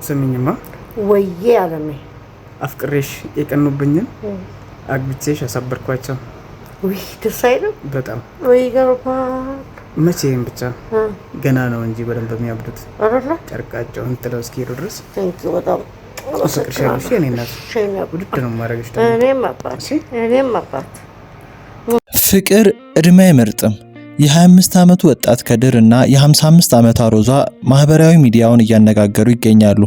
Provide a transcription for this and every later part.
ስሚኝማ ወይዬ አለሜ አፍቅሬሽ የቀኑብኝን አግብቼሽ አሳበርኳቸው። ወይ ደስ አይልም? በጣም ወይ ገርባ መቼም ብቻ ገና ነው እንጂ በደንብ የሚያብዱት አረላ ጨርቃቸውን ጥለው እስኪሄዱ ድረስ በጣም አፍቅርሻለሁ። እኔ እናት ውድድ ነው የማደርግሽ። እኔም አባት ፍቅር እድሜ አይመርጥም። የ25 ዓመቱ ወጣት ከድር እና የ55 ዓመቷ ሮዛ ማህበራዊ ሚዲያውን እያነጋገሩ ይገኛሉ።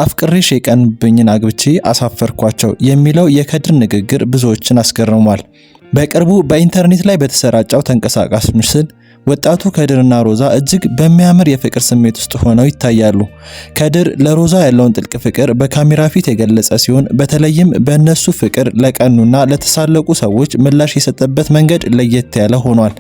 አፍቅሬሽ የቀኑብኝን አግብቼ አሳፈርኳቸው የሚለው የከድር ንግግር ብዙዎችን አስገርሟል። በቅርቡ በኢንተርኔት ላይ በተሰራጨው ተንቀሳቃሽ ምስል ወጣቱ ከድርና ሮዛ እጅግ በሚያምር የፍቅር ስሜት ውስጥ ሆነው ይታያሉ። ከድር ለሮዛ ያለውን ጥልቅ ፍቅር በካሜራ ፊት የገለጸ ሲሆን በተለይም በእነሱ ፍቅር ለቀኑና ለተሳለቁ ሰዎች ምላሽ የሰጠበት መንገድ ለየት ያለ ሆኗል።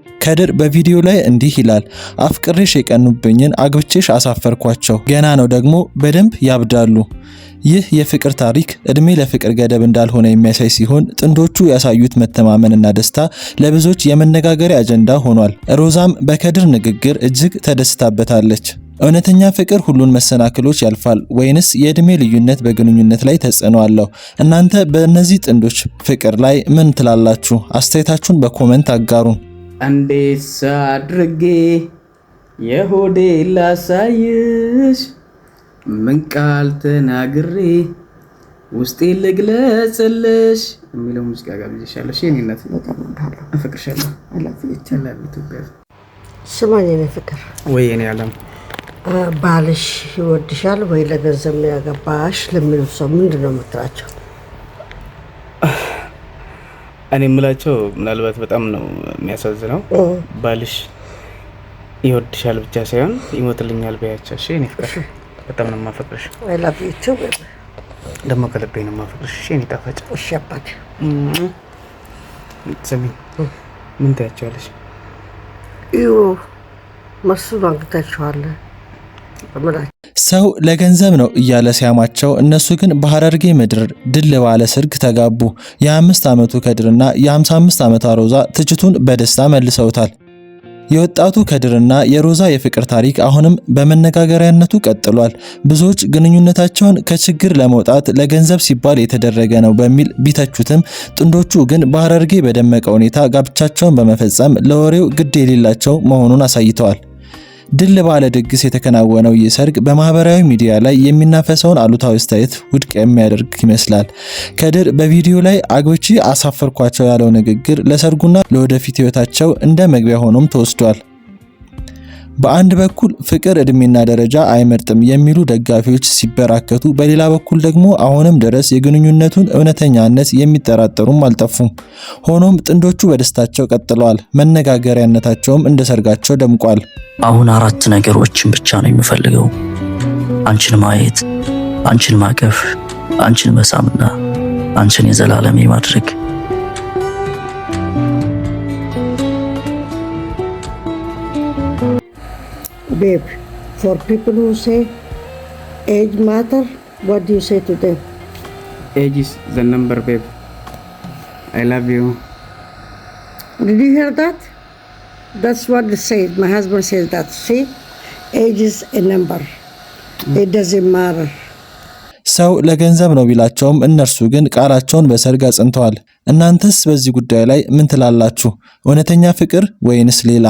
ከድር በቪዲዮ ላይ እንዲህ ይላል። አፍቅሬሽ የቀኑብኝን አግብቼሽ አሳፈርኳቸው፣ ገና ነው ደግሞ በደንብ ያብዳሉ። ይህ የፍቅር ታሪክ እድሜ ለፍቅር ገደብ እንዳልሆነ የሚያሳይ ሲሆን ጥንዶቹ ያሳዩት መተማመንና ደስታ ለብዙዎች የመነጋገሪያ አጀንዳ ሆኗል። ሮዛም በከድር ንግግር እጅግ ተደስታበታለች። እውነተኛ ፍቅር ሁሉን መሰናክሎች ያልፋል ወይንስ የእድሜ ልዩነት በግንኙነት ላይ ተጽዕኖ አለው? እናንተ በእነዚህ ጥንዶች ፍቅር ላይ ምን ትላላችሁ? አስተያየታችሁን በኮሜንት አጋሩን። እንዴት አድርጌ የሆዴ ላሳይሽ፣ ምን ቃል ተናግሬ ውስጤ ልግለጽልሽ የሚለው ሙዚቃ ጋብዤሻለሁ። እኔ እናት አፈቅርሻለሁ። ኢትዮጵያ ስማኝ የኔ ፍቅር ወይ የኔ ዓለም ባልሽ ይወድሻል ወይ ለገንዘብ ነው ያገባሽ ለሚሉ ሰው ምንድን ነው የምትላቸው? እኔ የምላቸው ምናልባት በጣም ነው የሚያሳዝነው። ባልሽ ይወድሻል ብቻ ሳይሆን ይሞትልኛል በያቸው። እሺ እኔ ፍቅር በጣም ነው የማፈቅርሽ። አይ ላቭ ዩ ቱ ደግሞ ከልቤ ነው የማፈቅርሽ። እሺ እኔ ጣፋጭ። እሺ አባቴ ስሚ፣ ምን ታያቸዋለሽ? መስሎ አንግታችኋለ ሰው ለገንዘብ ነው እያለ ሲያማቸው እነሱ ግን በሐረርጌ ምድር ድል ባለ ሰርግ ተጋቡ። የ5 ዓመቱ ከድርና የ55 ዓመቷ ሮዛ ትችቱን በደስታ መልሰውታል። የወጣቱ ከድርና የሮዛ የፍቅር ታሪክ አሁንም በመነጋገሪያነቱ ቀጥሏል። ብዙዎች ግንኙነታቸውን ከችግር ለመውጣት ለገንዘብ ሲባል የተደረገ ነው በሚል ቢተቹትም ጥንዶቹ ግን በሐረርጌ በደመቀ ሁኔታ ጋብቻቸውን በመፈጸም ለወሬው ግድ የሌላቸው መሆኑን አሳይተዋል። ድል ባለ ድግስ የተከናወነው ይህ ሰርግ በማህበራዊ ሚዲያ ላይ የሚናፈሰውን አሉታዊ አስተያየት ውድቅ የሚያደርግ ይመስላል። ከድር በቪዲዮ ላይ አግብቼ አሳፈርኳቸው ያለው ንግግር ለሰርጉና ለወደፊት ህይወታቸው እንደ መግቢያ ሆኖም ተወስዷል። በአንድ በኩል ፍቅር እድሜና ደረጃ አይመርጥም የሚሉ ደጋፊዎች ሲበራከቱ፣ በሌላ በኩል ደግሞ አሁንም ድረስ የግንኙነቱን እውነተኛነት የሚጠራጠሩም አልጠፉም። ሆኖም ጥንዶቹ በደስታቸው ቀጥለዋል። መነጋገሪያነታቸውም እንደ ሰርጋቸው ደምቋል። አሁን 4 ነገሮችን ብቻ ነው የምፈልገው። አንቺን ማየት፣ አንቺን ማቀፍ፣ አንቺን መሳምና አንቺን የዘላለም ማድረግ። Babe, for people who say age matter, what do you say to them? Age is the number, babe. I love you. Did you hear that? That's what they say. My husband says that. See, age is a number. It doesn't matter. ሰው ለገንዘብ ነው ቢላቸውም እነርሱ ግን ቃላቸውን በሰርግ አጽንተዋል። እናንተስ በዚህ ጉዳይ ላይ ምን ትላላችሁ? እውነተኛ ፍቅር ወይንስ ሌላ?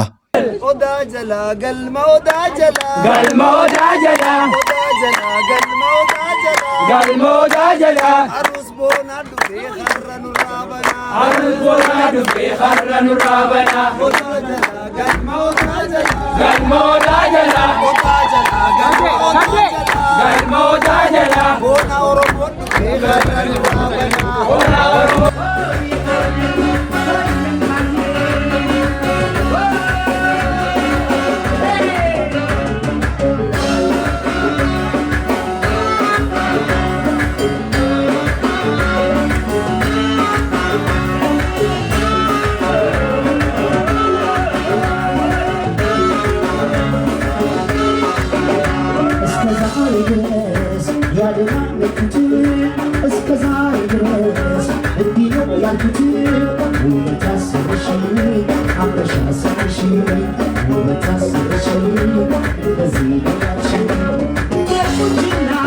I'm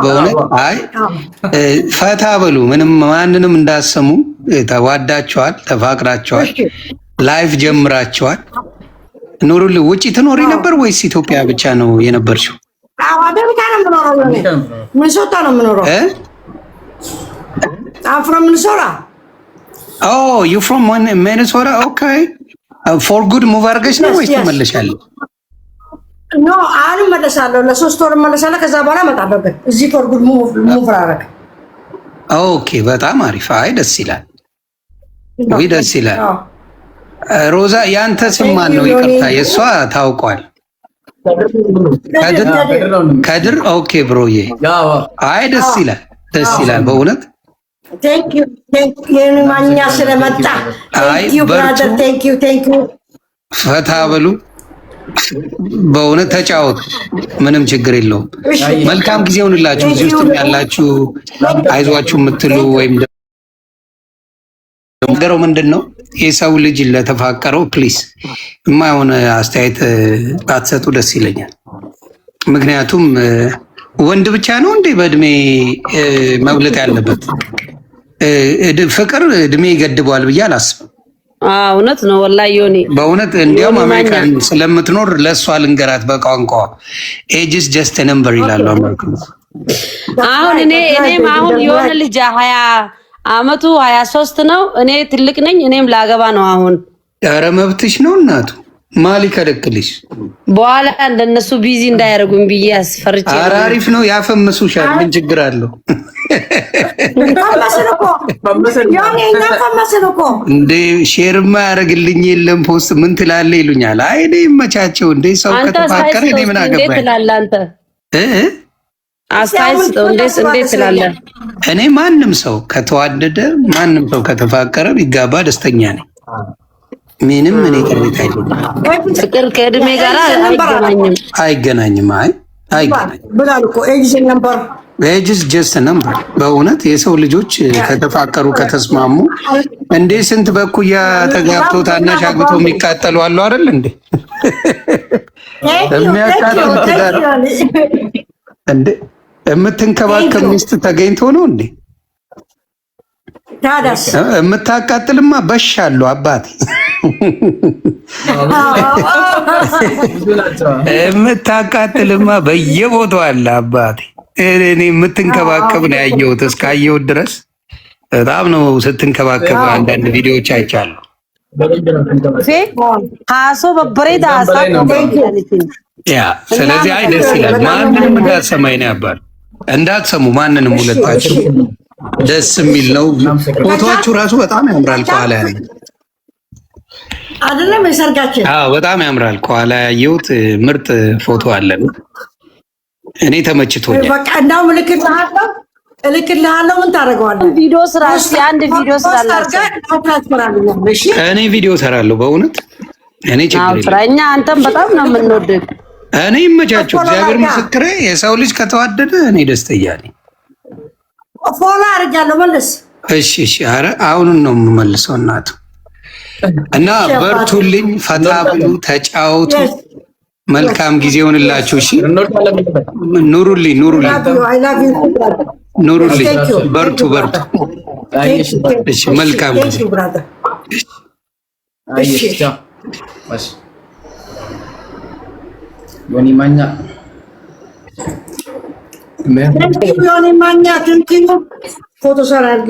በእውነት አይ ፈታ በሉ፣ ምንም ማንንም እንዳሰሙ። ተዋዳችኋል፣ ተፋቅራችኋል፣ ላይፍ ጀምራችኋል። ኑሩልኝ። ውጪ ትኖሪ ነበር ወይስ ኢትዮጵያ ብቻ ነው የነበርሽው? አሜሪካ ነው የምኖረው። ሚኒሶታ ነው የምኖረው። I'm from Minnesota. Oh, you from Minnesota? Okay. For good move አድርገሽ ነው ወይስ ተመለሻለሽ? No, አሁን እመለሳለሁ። ለ3 ወር እመለሳለሁ። ከዛ በኋላ እመጣለሁ። ግን እዚህ for good move አደረገ። ኦኬ፣ በጣም አሪፍ። አይ ደስ ይላል። ወይ ደስ ይላል። ሮዛ ያንተ ስም ማን ነው? ይቅርታ የሷ ታውቋል። ከድር። ኦኬ ብሮዬ። አይ ደስ ይላል፣ ደስ ይላል በእውነት። Thank you. የማኛ ስለመጣ thank you brother. Thank you. ፈታ በሉ በእውነት ተጫወቱ። ምንም ችግር የለውም። መልካም ጊዜ ይሁንላችሁ። እዚህ ውስጥ ያላችሁ አይዟችሁ የምትሉ ወይም ነገረው ምንድነው የሰው ልጅ ለተፋቀረው ፕሊስ የማይሆን አስተያየት ባትሰጡ ደስ ይለኛል። ምክንያቱም ወንድ ብቻ ነው እንዴ በእድሜ መብለጥ ያለበት? ፍቅር እድሜ ይገድበዋል ብዬ አላስብም። እውነት ነው ወላሂ ዮኒ። በእውነት እንዲያውም አሜሪካን ስለምትኖር ለእሷ ልንገራት በቋንቋ ኤጅስ ጀስት ነምበር ይላሉ አሜሪካኖች። አሁን እኔም አሁን የሆነ ልጅ 20 አመቱ 23 ነው። እኔ ትልቅ ነኝ። እኔም ላገባ ነው አሁን። ኧረ መብትሽ ነው እናቱ። ማሊ ከለክልሽ በኋላ እንደነሱ ቢዚ እንዳያደርጉኝ ብዬ አስፈርቼ። ኧረ አሪፍ ነው ያፈምሱሻል። ምን ችግር አለው? እንዴ ሼርማ ያደርግልኝ የለም ፖስት ምን ትላለህ ይሉኛል። አይ እኔ ይመቻቸው። እንዴ ሰው ከተፋቀረ እኔ ምን አገባኝ? እንዴት ትላለህ አንተ? አስተያየት እንዴት ትላለህ? እኔ ማንም ሰው ከተዋደደ ማንም ሰው ከተፋቀረ ቢጋባ ደስተኛ ነኝ። ምንም እኔ ቅሬታ የለኝም። ፍቅር ከእድሜ ጋር አይገናኝም። አይገናኝም ብላል እኮ ኤጅስ ጀስት ነምበር። በእውነት የሰው ልጆች ከተፋቀሩ ከተስማሙ እንዴ ስንት በኩያ ተጋብቶ ታናሽ አግብቶ የሚቃጠሉ አሉ አይደል እንዴ? የሚያቃጥል ትዳር እንዴ የምትንከባከብ ሚስት ተገኝቶ ነው እንዴ? ታዳስ የምታቃጥልማ በሻለሁ አባቴ። የምታቃጥልማ በየቦታው አለ አባቴ። እኔ የምትንከባከብ ነው ያየሁት እስካየሁት ድረስ በጣም ነው ስትንከባከብ። አንዳንድ ቪዲዮዎች አይቻለሁ። ያ ስለዚህ አይ ደስ ይላል። ማንንም እንዳትሰማኝ ነው ያባል። እንዳትሰሙ ማንንም ሁለታችሁ ደስ የሚል ነው። ፎቶዎቹ ራሱ በጣም ያምራል። ከኋላ ያለ አይደለም የሰርጋችን? አዎ በጣም ያምራል። ከኋላ ያየሁት ምርጥ ፎቶ አለን። እኔ ተመችቶኛል። በቃ እንዳው እልክልሃለሁ። ምን ታደርገዋለህ? ቪዲዮ ስራ እስኪ አንድ ቪዲዮ ስራላችሁ። እኔ ቪዲዮ ሰራለሁ በእውነት እኔ ችግር የለም። እኛ አንተም በጣም ነው የምንወድህ። እኔ ይመቻችሁ። እግዚአብሔር ምስክሬ። የሰው ልጅ ከተዋደደ እኔ ደስተኛ ነኝ። ፎሎ አድርጋለሁ። መልስ። እሺ። ኧረ አሁኑን ነው የምመልሰው እናቱ እና በርቱልኝ፣ ፈታ ብሉ፣ ተጫወቱ። መልካም ጊዜ ይሆንላችሁ። እሺ ኑሩልኝ። በርቱ። እሺ መልካም ጊዜ። ዮኒ ማኛ ፎቶ ሰራ አድርጌ